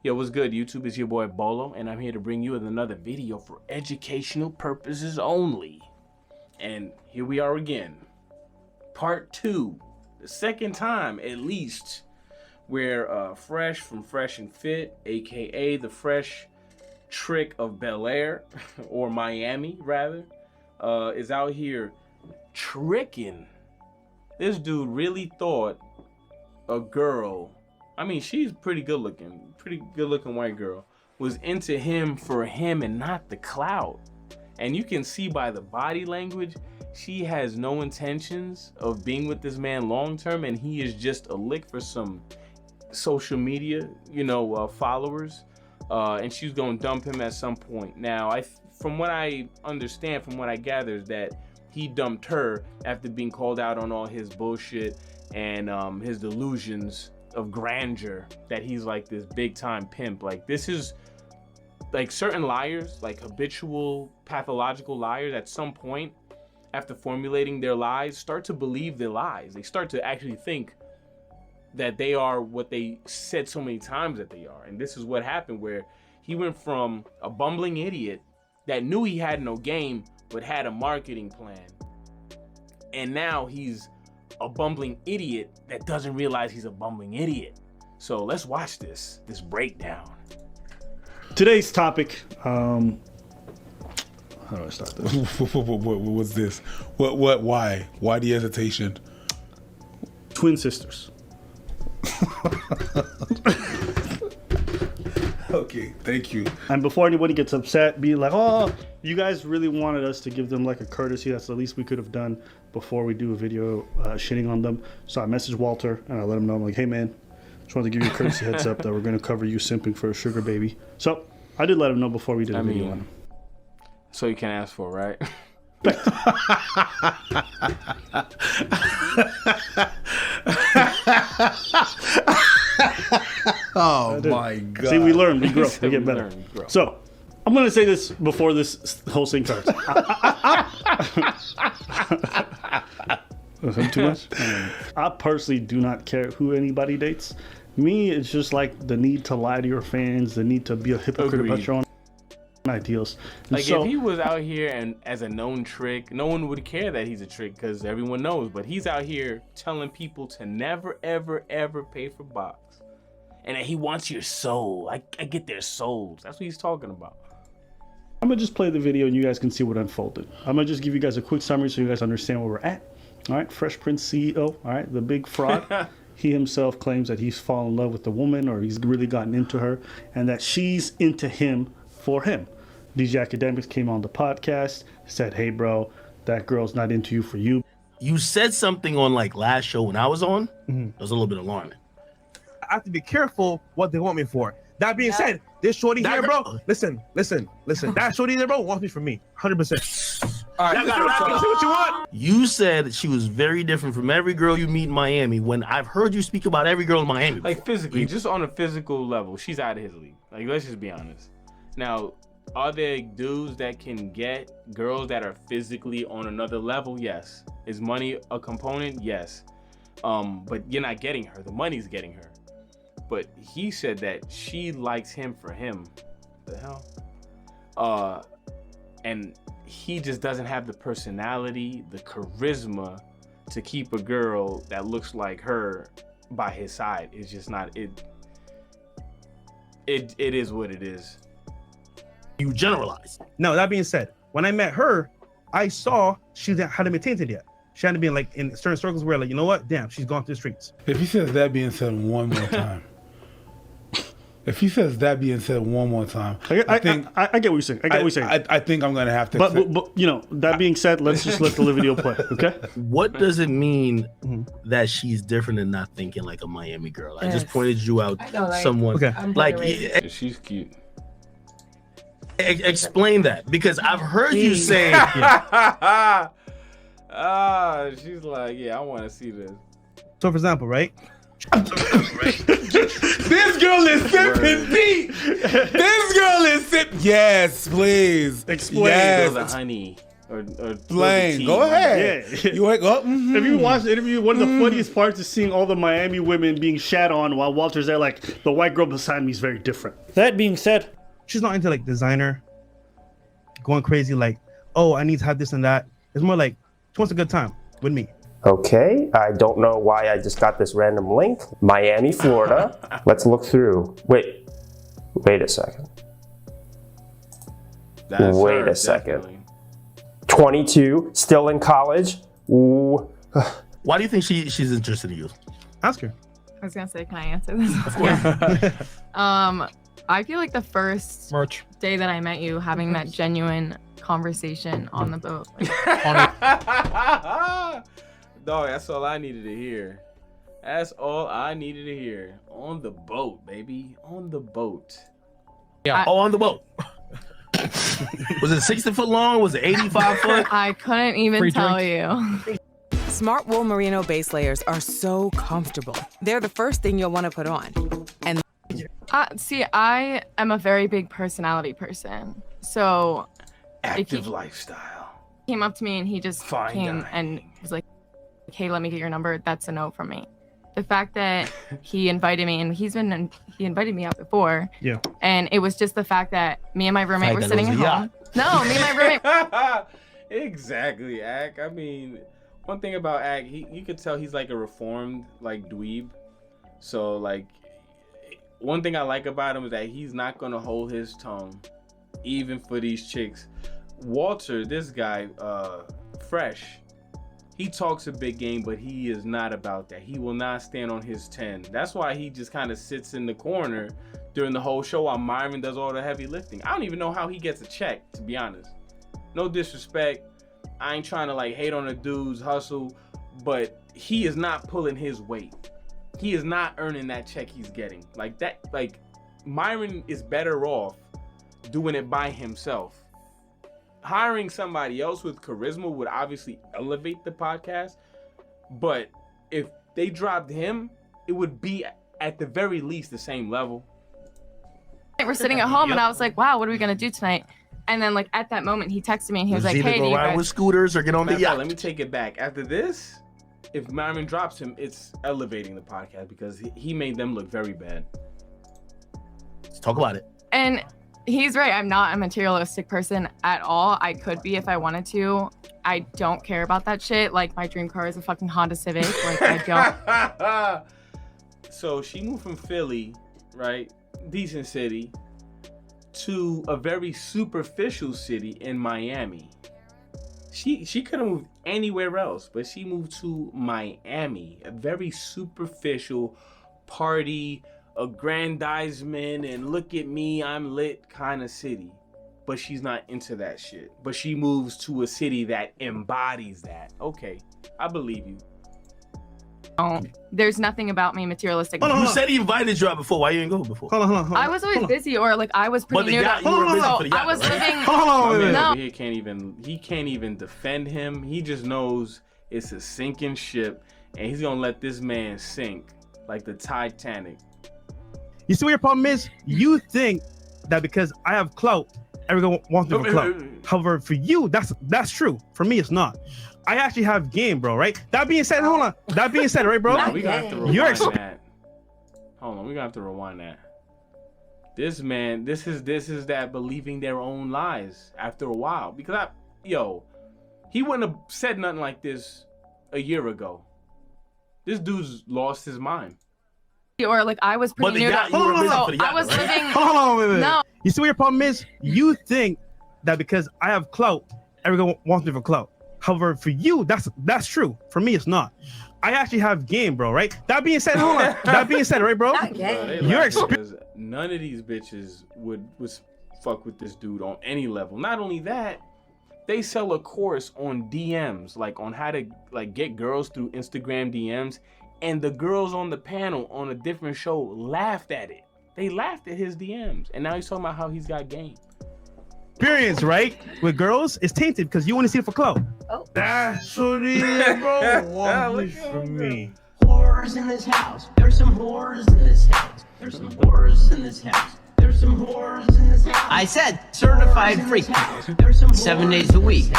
Yo, what's good, YouTube? It's your boy Bolo, and I'm here to bring you another video for educational purposes only. And here we are again. Part 2. The second time, at least, where Fresh from Fresh and Fit, aka the Fresh Trick of Bel Air, or Miami, rather, is out here tricking. This dude really thought a girl, I mean, she's pretty good looking white girl, was into him for him and not the clout. And you can see by the body language, she has no intentions of being with this man long term, and he is just a lick for some social media, followers. And she's gonna dump him at some point. Now, from what I understand, from what I gather, is that he dumped her after being called out on all his bullshit and his delusions of grandeur, that he's like this big time pimp. Like, this is like certain liars, like habitual pathological liars, at some point after formulating their lies, start to believe their lies. They start to actually think that they are what they said so many times that they are. And this is what happened, where he went from a bumbling idiot that knew he had no game but had a marketing plan, and now he's a bumbling idiot that doesn't realize he's a bumbling idiot. So let's watch this breakdown. Today's topic, how do I start this? What's this? Why the hesitation? Twin sisters. Okay, thank you. And before anybody gets upset, be like, oh, you guys really wanted us to give them like a courtesy. That's the least we could have done before we do a video shitting on them. So I messaged Walter and I let him know, I'm like, hey man, just wanted to give you a courtesy heads up that we're going to cover you simping for a sugar baby. So I did let him know before we did a video on him. So you can ask for, right? Oh my God. See, we learn, we grow, we get better. So I'm going to say this before this whole thing starts. Too much? I personally do not care who anybody dates. Me, it's just like the need to lie to your fans, the need to be a hypocrite about your own ideals. And like, if he was out here and as a known trick, no one would care that he's a trick because everyone knows. But he's out here telling people to never, ever, ever pay for box, and that he wants your soul. I get their souls. That's what he's talking about. I'm gonna just play the video and you guys can see what unfolded. I'm gonna just give you guys a quick summary so you guys understand where we're at. All right, Fresh Prince CEO, all right, the big fraud. He himself claims that he's fallen in love with the woman, or he's really gotten into her, and that she's into him for him. DJ Academics came on the podcast, said, hey bro, that girl's not into you for you. You said something on like last show when I was on. It was a little bit alarming. I have to be careful what they want me for. That being said, this shorty here, bro, listen. That shorty there, bro, wants me for me, 100%. All right, see what you want. You said that she was very different from every girl you meet in Miami, when I've heard you speak about every girl in Miami. Like, physically, just on a physical level, she's out of his league. Like, let's just be honest. Now, are there dudes that can get girls that are physically on another level? Yes. Is money a component? Yes. But you're not getting her. The money's getting her. But he said that she likes him for him. The hell? And he just doesn't have the personality, the charisma to keep a girl that looks like her by his side. It's just not it. It is what it is. You generalized. No, that being said, when I met her, I saw she hadn't been tainted yet. She hadn't been like in certain circles where, like, you know what? Damn, she's gone through the streets. If he says that being said one more time, I think I get what you're saying. I think I'm gonna have to. But that being said, let's just let the video play, okay? What does it mean that she's different and not thinking like a Miami girl? I just pointed you out someone. Okay. Like, She's cute. Explain that, because I've heard you say. She's like, yeah, I want to see this. So, for example, right? This girl is sipping deep. This girl is sipping. Yes, please. Explain. Yes. The honey. or Blaine, go ahead. Yeah. You wake up. If you watch the interview, one of the funniest parts is seeing all the Miami women being shat on while Walter's there. Like, the white girl beside me is very different. That being said, she's not into like designer, going crazy like, oh, I need to have this and that. It's more like she wants a good time with me. Okay, I don't know why I just got this random link. Miami, Florida. Let's look through. Wait a second. Wait a second. Definitely. 22, still in college. Ooh. Why do you think she's interested in you? Ask her. I was gonna say, can I answer this? Of course. I feel like the first day that I met you, having that genuine conversation on the boat. Dog, that's all I needed to hear. That's all I needed to hear. On the boat, baby. On the boat. Yeah. On the boat. Was it 60 foot long? Was it 85 foot? I couldn't even tell you. Smart wool merino base layers are so comfortable. They're the first thing you'll want to put on. And See, I am a very big personality person. So Active lifestyle. he came up to me and he just Fine came dining. and was like, hey, let me get your number. That's a no from me. The fact that he invited me, and he invited me out before. Yeah. And it was just the fact that me and my roommate were Fact that sitting it at was a home. No, me and my roommate. Exactly, Ak. I mean, one thing about Ak, you could tell he's like a reformed, like, dweeb. So, like, one thing I like about him is that he's not gonna hold his tongue, even for these chicks. Walter, this guy, Fresh, he talks a big game, but he is not about that. He will not stand on his 10. That's why he just kind of sits in the corner during the whole show while Myron does all the heavy lifting. I don't even know how he gets a check, to be honest. No disrespect. I ain't trying to like hate on a dude's hustle, but he is not pulling his weight. He is not earning that check he's getting. Like that, like Myron is better off doing it by himself. Hiring somebody else with charisma would obviously elevate the podcast, but if they dropped him, it would be at the very least the same level. We're sitting at home, and I was like, wow, what are we gonna do tonight? And then like at that moment, he texted me and he was like, either hey, go do you ride guys... with scooters or get on the yacht. Let me take it back. After this, if Myron drops him, it's elevating the podcast because he made them look very bad. Let's talk about it. And he's right. I'm not a materialistic person at all. I could be if I wanted to. I don't care about that shit. Like, my dream car is a fucking Honda Civic. Like, I don't. So she moved from Philly, right? Decent city, to a very superficial city in Miami. She could have moved anywhere else, but she moved to Miami, a very superficial party, aggrandizement, and look at me, I'm lit kind of city. But she's not into that shit. But she moves to a city that embodies that. Okay, I believe you. There's nothing about me materialistic. You said he invited you out before. Why you didn't go before? Hold on. I was always busy, or like I was pretty But the new. yacht, you were busy for the yacht, I was right? living. My man No. over here can't even defend him. He just knows it's a sinking ship, and he's gonna let this man sink like the Titanic. You see what your problem is? You think that because I have clout, everyone wants me for clout. However, for you, that's true. For me, it's not. I actually have game, bro, right? That being said, hold on. That being said, right, bro? Nah, we gonna have to rewind You're that. Hold on, we gonna have to rewind that. This man, this is that believing their own lies after a while. Because he wouldn't have said nothing like this a year ago. This dude's lost his mind. Or like I was pretty But the new. yacht, you were busy for the yacht, I was right? living. Hold on, wait. No. You see what your problem is? You think that because I have clout, everyone wants me for clout. However, for you, that's true. For me, it's not. I actually have game, bro, right? That being said, hold on. That being said, right, bro? You're because none of these bitches would fuck with this dude on any level. Not only that, they sell a course on DMs, like on how to like get girls through Instagram DMs, and the girls on the panel on a different show laughed at it. They laughed at his DMs, and now he's talking about how he's got game. experience, right? With girls, it's tainted because you want to see it for clout. Oh. That's what it is, bro. One wish for me. Whores in this house. There's some whores in this house. There's some whores in this house. There's some whores in this house. I said certified freak. 7 days a week.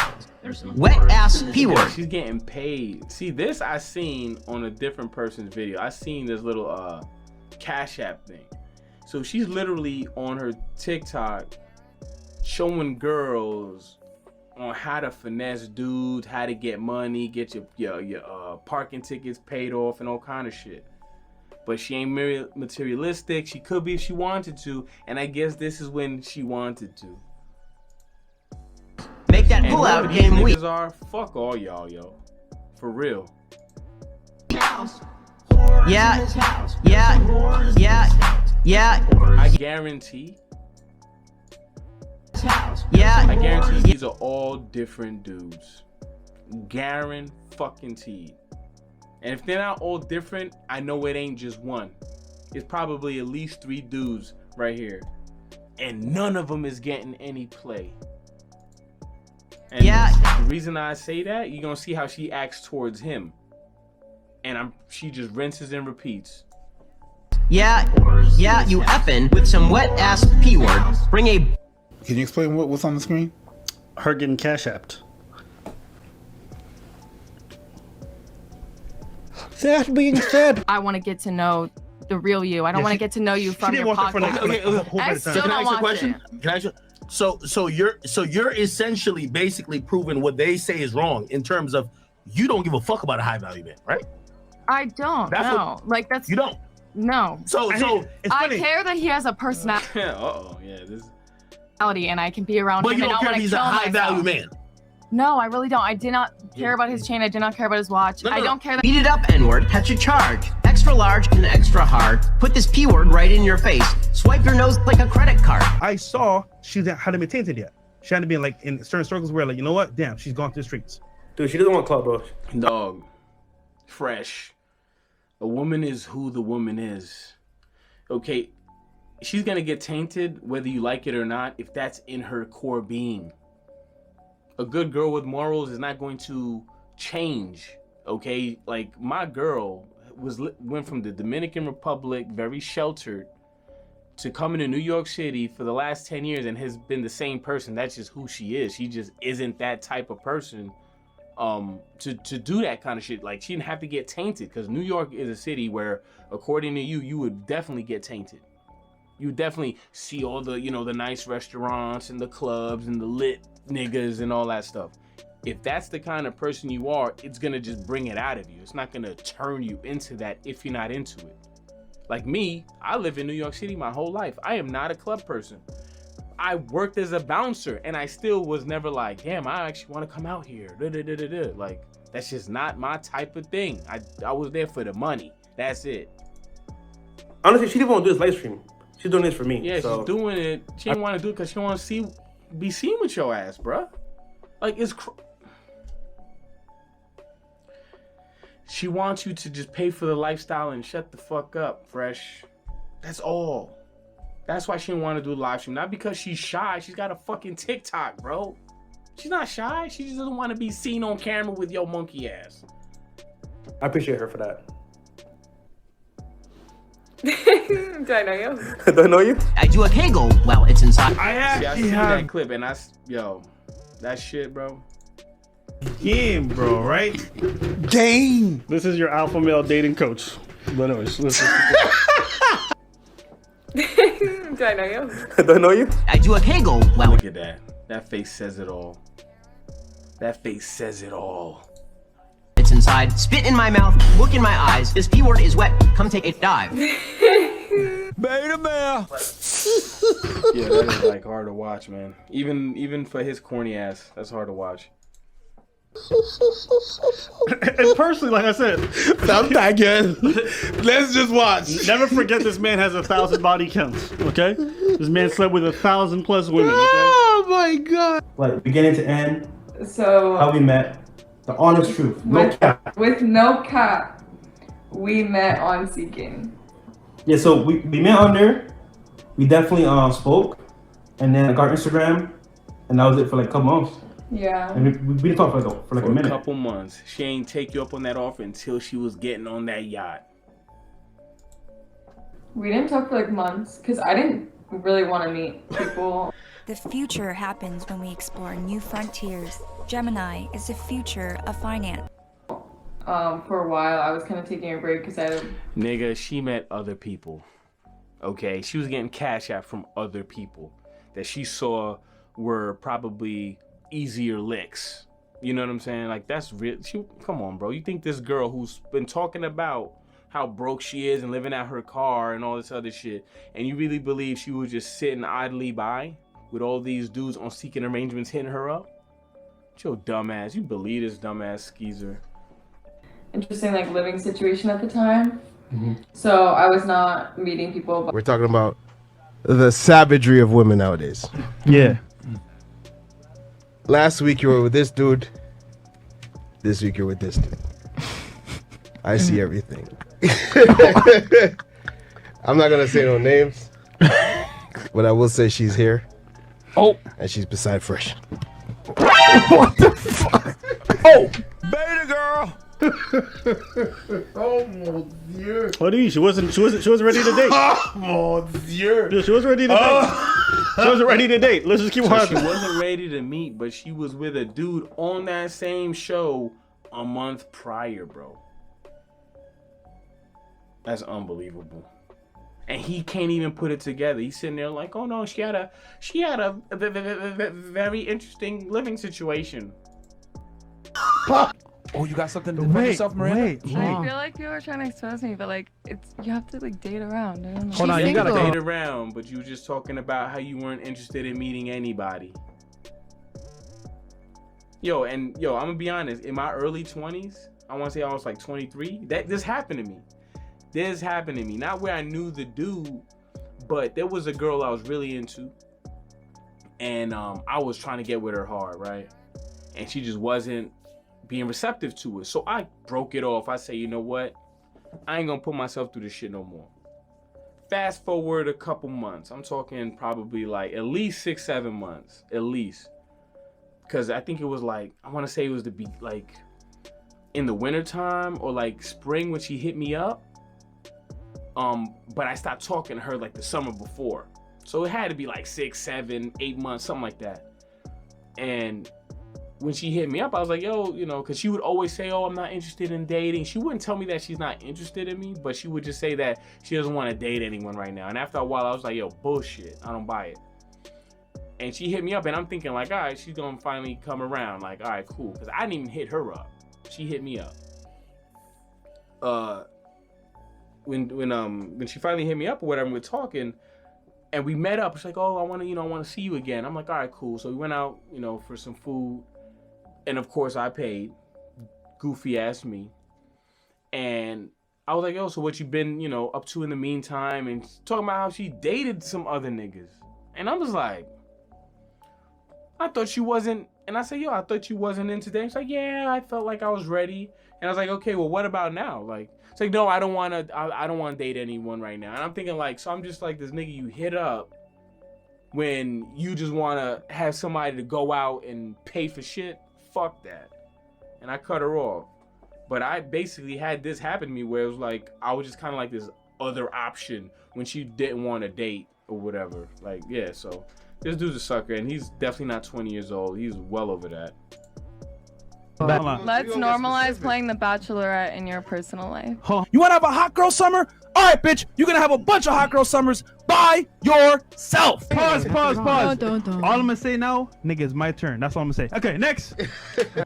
wet ass P word. She's getting paid. See, this I seen on a different person's video. I seen this little Cash App thing. So she's literally on her TikTok showing girls on how to finesse dudes, how to get money, get your parking tickets paid off, and all kind of shit. But she ain't materialistic. She could be if she wanted to, and I guess this is when she wanted to. Make that pull out game weak. Are fuck all y'all, yo, for real. Yeah. I guarantee. Yeah. I guarantee these are all different dudes. Guaranteed. And if they're not all different, I know it ain't just one. It's probably at least 3 dudes right here. And none of them is getting any play. And the reason I say that, you're gonna see how she acts towards him. And she just rinses and repeats. Yeah, you effing with some wet ass P word. Bring a. Can you explain what's on the screen? Her getting Cash Apped. That being said, I want to get to know the real you. I don't want to get to know you from your podcast. I still Can I don't ask you a watch question? it. Can I ask you? So you're essentially basically proving what they say is wrong in terms of you don't give a fuck about a high value man, right? I don't know. Like that's you don't. No. So I care that he has a personality. This. And I can be around But him you and don't not care want if to he's a kill high value myself. man. No, I really don't. I did not care about his chain. I did not care about his watch. I don't care that. Beat it up, N-word. Catch a charge. Extra large and extra hard. Put this P word right in your face. Swipe your nose like a credit card. I saw she hadn't been tainted yet. She hadn't been like in certain circles where like, you know what? Damn, she's gone to the streets. Dude, she doesn't want clout, bro. Dog. Fresh. A woman is who the woman is. Okay, she's gonna get tainted whether you like it or not if that's in her core being. A good girl with morals is not going to change, okay? Like my girl went from the Dominican Republic, very sheltered, to coming to New York City for the last 10 years and has been the same person. That's just who she is. She just isn't that type of person to do that kind of shit. Like she didn't have to get tainted because New York is a city where, according to you would definitely get tainted. You would definitely see all the, the nice restaurants and the clubs and the lit niggas and all that stuff. If that's the kind of person you are, it's gonna just bring it out of you. It's not gonna turn you into that if you're not into it. Like me, I live in New York City my whole life. I am not a club person. I worked as a bouncer and I still was never like, damn, I actually want to come out here. Like, that's just not my type of thing. I was there for the money. That's it. Honestly, she didn't want to do this live stream. She's doing this for me. Yeah, so. She's doing it. She didn't want to do it because she don't want to be seen with your ass, bruh. Like, she wants you to just pay for the lifestyle and shut the fuck up, Fresh. That's all. That's why she didn't want to do a live stream. Not because she's shy. She's got a fucking TikTok, bro. She's not shy. She just doesn't want to be seen on camera with your monkey ass. I appreciate her for that. Do I know you? Do I know you? I do a kegel while it's inside. I see that clip and that shit, bro. Game, bro, right? game. This is your alpha male dating coach. But anyways, listen. Do I know you? Do I know you? I do a kegel while. Look at that. That face says it all. That face says it all. It's inside. Spit in my mouth. Look in my eyes. This P word is wet. Come take a dive. Beta bear. Yeah, that is like hard to watch, man. Even for his corny ass, that's hard to watch. And personally, like I said, I'm not good. Let's just watch. never forget this man has 1,000 body counts, okay? This man slept with 1,000 plus women, okay? Oh my god. Like, beginning to end, So how we met, the honest truth, no cap. with no cap, we met on Seeking. Yeah, so we met on there. We definitely spoke, and then I got Instagram, and that was it for like a couple months. Yeah. And we didn't talk for like a minute. A couple months. She ain't take you up on that offer until she was getting on that yacht. We didn't talk for like months because I didn't really want to meet people. The future happens when we explore new frontiers. Gemini is the future of finance. For a while, I was kind of taking a break because Nigga, she met other people. Okay, she was getting cash out from other people that she saw were probably easier licks. You know what I'm saying? Like, that's real. Come on, bro. You think this girl who's been talking about how broke she is and living out her car and all this other shit, and you really believe she was just sitting idly by with all these dudes on seeking arrangements hitting her up? Your dumb ass. You believe this dumbass skeezer. interesting like living situation at the time. So I was not meeting people. We're talking about the savagery of women nowadays. Yeah. Last week you were with this dude. This week you're with this dude. I see everything. I'm not gonna say no names, but I will say she's here. Oh. And she's beside fresh. What the fuck? Oh. Beta girl. Oh mon dieu. What do you? She wasn't ready to date. Oh mon dieu. Yeah, she wasn't ready to date. She wasn't ready to date. Let's just keep So watching. she wasn't ready to meet, but she was with a dude on that same show a month prior, bro. That's unbelievable. And he can't even put it together. He's sitting there like, oh no, she had a very interesting living situation. Oh, you got something to defend yourself, Miranda? I feel like people are trying to expose me, but like you have to like date around. I don't know. Hold on, you gotta date around, but you were just talking about how you weren't interested in meeting anybody. Yo, I'm gonna be honest. In my early 20s, I want to say I was like 23. This happened to me. This happened to me. Not where I knew the dude, but there was a girl I was really into, and I was trying to get with her hard, right? And she just wasn't being receptive to it. So I broke it off. I say, you know what? I ain't gonna put myself through this shit no more. Fast forward a couple months. I'm talking probably like at least 6-7 months, at least. Because I think it was like, I want to say it was like in the wintertime or like spring when she hit me up. But I stopped talking to her like the summer before. So it had to be like 6, 7, 8 months, something like that. And when she hit me up, I was like, yo, because she would always say, oh, I'm not interested in dating. She wouldn't tell me that she's not interested in me, but she would just say that she doesn't want to date anyone right now. And after a while, I was like, yo, bullshit. I don't buy it. And she hit me up, and I'm thinking like, all right, she's going to finally come around. Like, all right, cool. Because I didn't even hit her up. She hit me up. When she finally hit me up or whatever, we were talking, and we met up. She's like, oh, I want to see you again. I'm like, all right, cool. So we went out, for some food. And of course I paid, goofy ass me. And I was like, yo, so what you been, up to in the meantime? And talking about how she dated some other niggas. And I was like, I thought you wasn't. And I said, yo, I thought you wasn't into dating. She's like, yeah, I felt like I was ready. And I was like, okay, well, what about now? Like, it's like, no, I don't want to date anyone right now. And I'm thinking like, so I'm just like this nigga you hit up when you just want to have somebody to go out and pay for shit. Fuck that. And I cut her off. But I basically had this happen to me where it was like, I was just kind of like this other option when she didn't want to date or whatever. Like, yeah, so this dude's a sucker, and he's definitely not 20 years old. He's well over that. Let's normalize playing the Bachelorette in your personal life. You want to have a hot girl summer? All right, bitch. You're going to have a bunch of hot girl summers by yourself. Pause. No, don't. All I'm going to say now, nigga, it's my turn. That's all I'm going to say. Okay, next.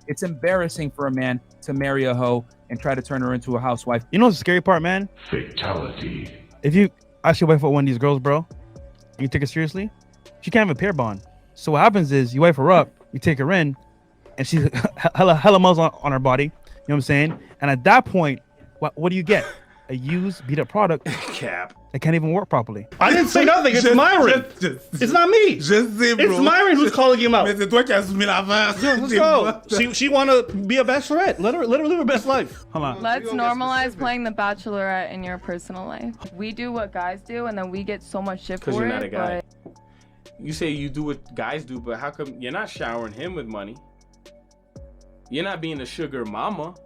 It's embarrassing for a man to marry a hoe and try to turn her into a housewife. You know what's the scary part, man? Fatality. If you actually wife with one of these girls, bro, and you take it seriously, she can't have a pair bond. So what happens is you wife her up, you take her in, and she's hella muscle on her body. You know what I'm saying? And at that point, what do you get? A used, beat up product. Cap. It can't even work properly. I didn't say nothing. It's Myron. It's not me. It's Myron who's calling him out. Mais c'est toi qui as soumis l'affaire. Let's go. She want to be a bachelorette. Let her live her best life. Hold on. Let's normalize playing the Bachelorette in your personal life. We do what guys do, and then we get so much shit for it. Because you're not a guy. You say you do what guys do, but how come you're not showering him with money? You're not being a sugar mama,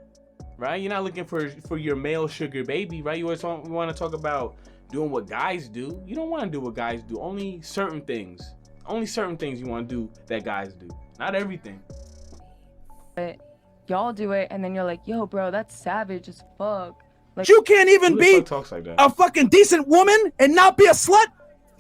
right? You're not looking for your male sugar baby, right? You always want to talk about doing what guys do. You don't want to do what guys do. Only certain things. Only certain things you want to do that guys do. Not everything. But y'all do it, and then you're like, yo, bro, that's savage as fuck. Like, You can't even Who the be fuck talks like that? a fucking decent woman and not be a slut?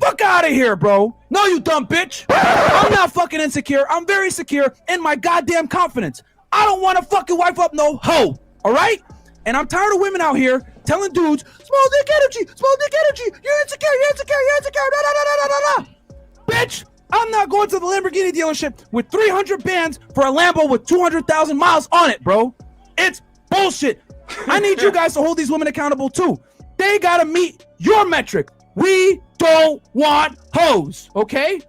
Fuck out of here, bro. No, you dumb bitch. I'm not fucking insecure. I'm very secure in my goddamn confidence. I don't want to fucking wife up no hoe, all right? And I'm tired of women out here telling dudes, small dick energy, you're insecure, da da da da da da da. Bitch, I'm not going to the Lamborghini dealership with 300 bands for a Lambo with 200,000 miles on it, bro. It's bullshit. I need you guys to hold these women accountable too. They gotta meet your metric. We don't want hoes, okay?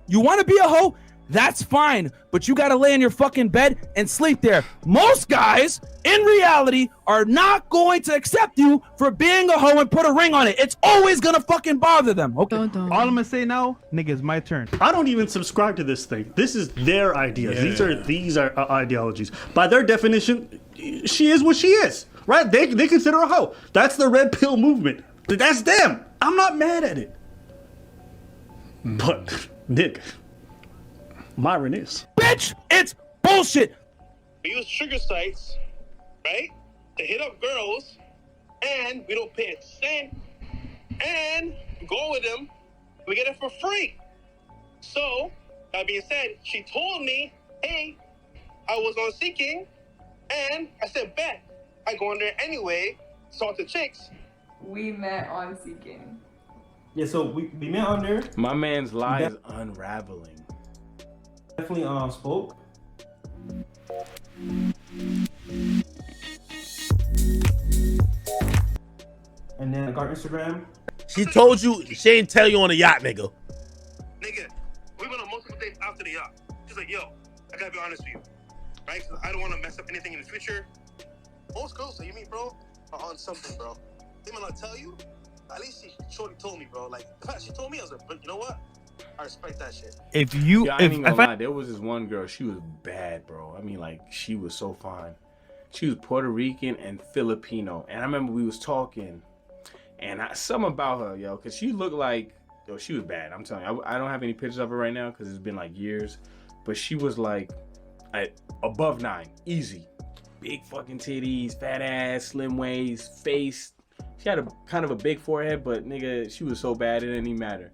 You want to be a hoe? That's fine, but you gotta lay in your fucking bed and sleep there. Most guys, in reality, are not going to accept you for being a hoe and put a ring on it. It's always gonna fucking bother them, okay? All I'm gonna say now, nigga, it's my turn. I don't even subscribe to this thing. This is their ideas. Yeah. These are ideologies. By their definition, she is what she is, right? They consider her a hoe. That's the red pill movement. That's them. I'm not mad at it. But, Nick, Myron is. Bitch, it's bullshit. We use sugar sites, right, to hit up girls, and we don't pay a cent, and we go with them, we get it for free. So, that being said, she told me, hey, I was on Seeking, and I said, bet. I go on there anyway, talk to chicks. we met on Seeking. Yeah, so we met on there. My man's lie is unraveling. Definitely spoke. And then I got Instagram. She told you, she ain't tell you on the yacht, nigga. Nigga, we went on multiple dates after the yacht. She's like, yo, I gotta be honest with you, right? Cause I don't want to mess up anything in the future. Most girls that you meet, bro, are on something, bro. They might not tell you. At least shorty told me, bro. Like, the fact she told me, I was like, but you know what? I respect that shit. If you, I ain't gonna lie, there was this one girl. She was bad, bro. I mean, like, she was so fine. She was Puerto Rican and Filipino, and I remember we was talking, and something about her, yo, cause she looked like, yo, she was bad. I'm telling you, I don't have any pictures of her right now, cause it's been like years, but she was like, above 9, easy, big fucking titties, fat ass, slim waist, face. She had a kind of a big forehead, but nigga, she was so bad it didn't even matter.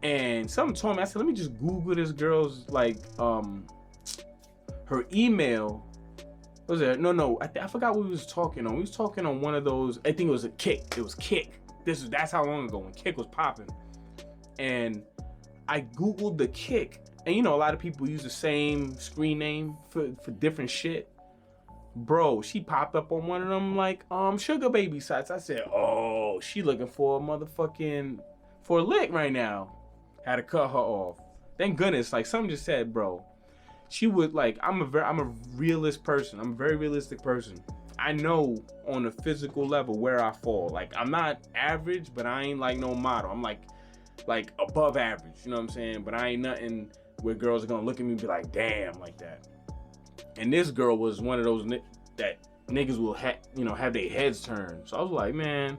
And something told me, I said, let me just Google this girl's, like, her email. What was it? No, I forgot what we was talking on. We was talking on one of those, I think it was a Kick. It was Kick. That's how long ago when Kick was popping. And I Googled the Kick. And you know, a lot of people use the same screen name for different shit. Bro, she popped up on one of them, like, sugar baby sites. I said, oh, she looking for a motherfucking, for a lick right now. Had to cut her off. Thank goodness, like something just said, bro. She would, like, I'm a realist person. I'm a very realistic person. I know on a physical level where I fall. Like, I'm not average, but I ain't like no model. I'm like above average, you know what I'm saying? But I ain't nothing where girls are gonna look at me and be like, damn, like that. And this girl was one of those that niggas will have their heads turned. So I was like, man,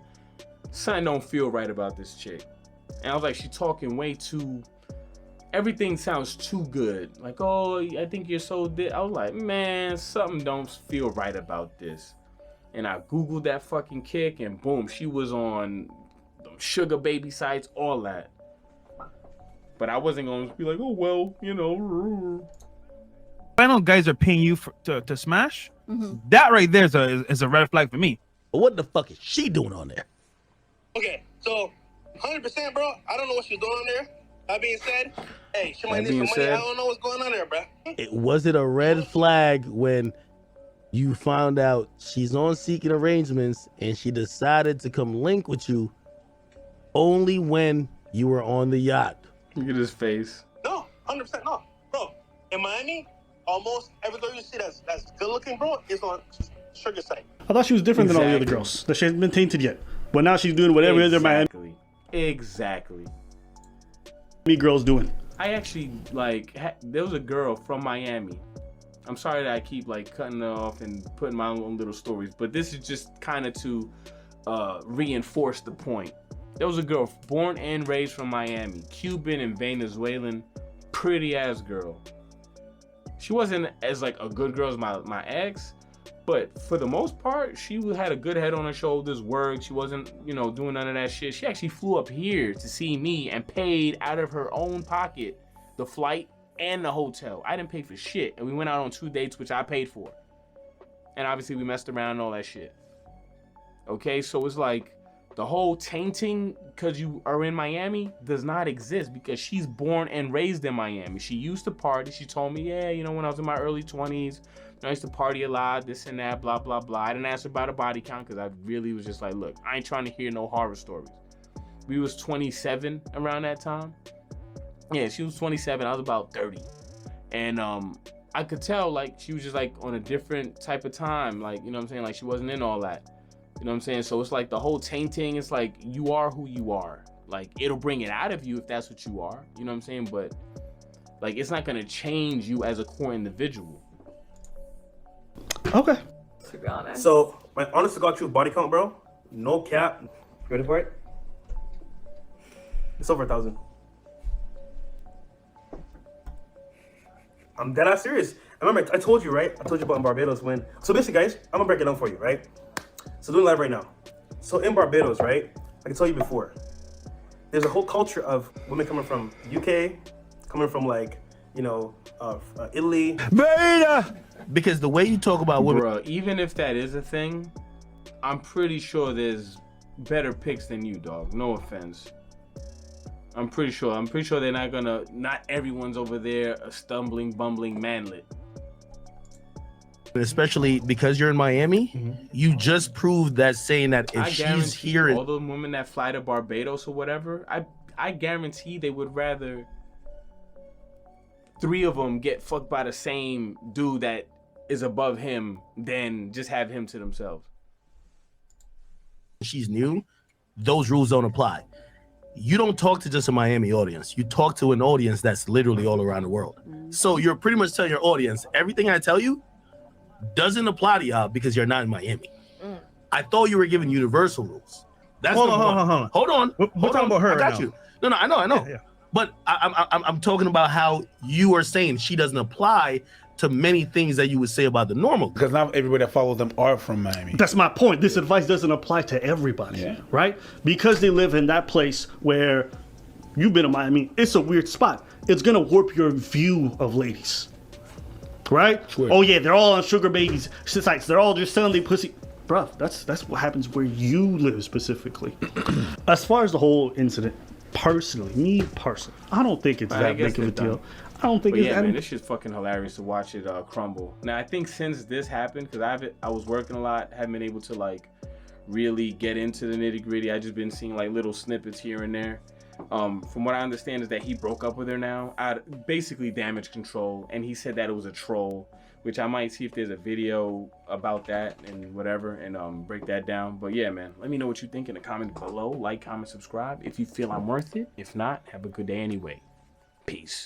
something don't feel right about this chick. And I was like, she talking way too, everything sounds too good. Like, oh, I think you're so I was like, man, something don't feel right about this. And I Googled that fucking Kick, and boom, she was on them sugar baby sites, all that. But I wasn't going to be like, oh, well, you know. I know guys are paying you to smash. That right there is a red flag for me. But what the fuck is she doing on there? Okay, so 100%, bro. I don't know what she's doing on there. That being said, hey, she might need some money. I don't know what's going on there, bro. Was it a red flag when you found out she's on Seeking Arrangements and she decided to come link with you only when you were on the yacht? Look at his face. No, 100% no. Bro, in Miami, almost every girl you see that's good looking, bro, is on sugar site. I thought she was different than all the other girls. That she hasn't been tainted yet. But now she's doing whatever other Miami girls doing. I actually, like, there was a girl from Miami. I'm sorry that I keep, like, cutting her off and putting my own little stories, but this is just kind of to reinforce the point. There was a girl born and raised from Miami, Cuban and Venezuelan, pretty ass girl. She wasn't as like a good girl as my ex, but for the most part, she had a good head on her shoulders, worked. She wasn't, you know, doing none of that shit. She actually flew up here to see me and paid out of her own pocket the flight and the hotel. I didn't pay for shit. And we went out on 2 dates, which I paid for. And obviously we messed around and all that shit. Okay, so it's like the whole tainting because you are in Miami does not exist because she's born and raised in Miami. She used to party. She told me, yeah, you know, when I was in my early 20s, I used to party a lot, this and that, blah, blah, blah. I didn't ask her about a body count because I really was just like, look, I ain't trying to hear no horror stories. We was 27 around that time. Yeah, she was 27. I was about 30. And I could tell, like, she was just, like, on a different type of time. Like, you know what I'm saying? Like, she wasn't in all that. You know what I'm saying? So it's like the whole tainting, it's like you are who you are. Like, it'll bring it out of you if that's what you are. You know what I'm saying? But, like, it's not going to change you as a core individual. Okay. To be honest. So, my honest to God truth body count, bro, no cap. You ready for it? It's over 1,000. I'm dead ass serious. I remember I told you, right? I told you about in Barbados when. So basically, guys, I'm gonna break it down for you, right? So doing live right now. So in Barbados, right? I can tell you before. There's a whole culture of women coming from UK, coming from like, you know, Italy. Beta! Because the way you talk about women, Bruh, even if that is a thing, I'm pretty sure there's better picks than you, dog. No offense. I'm pretty sure they're not everyone's over there a stumbling, bumbling manlet. especially because you're in Miami, you just proved that saying that if she's here, all the women that fly to Barbados or whatever, I guarantee they would rather 3 of them get fucked by the same dude that is above him than just have him to themselves. She's new, those rules don't apply. You don't talk to just a Miami audience. You talk to an audience that's literally all around the world. So you're pretty much telling your audience, everything I tell you doesn't apply to y'all because you're not in Miami. I thought you were giving universal rules. That's Hold on. Hold on. We're talking about her I got right you. No, I know. Yeah. But I'm talking about how you are saying she doesn't apply to many things that you would say about the normal. Because not everybody that follows them are from Miami. That's my point. This advice doesn't apply to everybody, right? Because they live in that place where you've been in Miami, it's a weird spot. It's gonna warp your view of ladies, right? Sure. Oh yeah, they're all on sugar babies sites. They're all just selling their pussy. Bruh, that's what happens where you live specifically. As far as the whole incident, me personally, I don't think it's that big of a deal. I don't think but it's yeah, that. man, this shit's fucking hilarious to watch it crumble. Now, I think since this happened, because I was working a lot, haven't been able to like really get into the nitty gritty. I just been seeing like little snippets here and there. From what I understand is that he broke up with her now, basically damage control, and he said that it was a troll, which I might see if there's a video about that and whatever, and break that down. But yeah, man, let me know what you think in the comment below. Like, comment, subscribe if you feel I'm worth it. If not, have a good day anyway. Peace.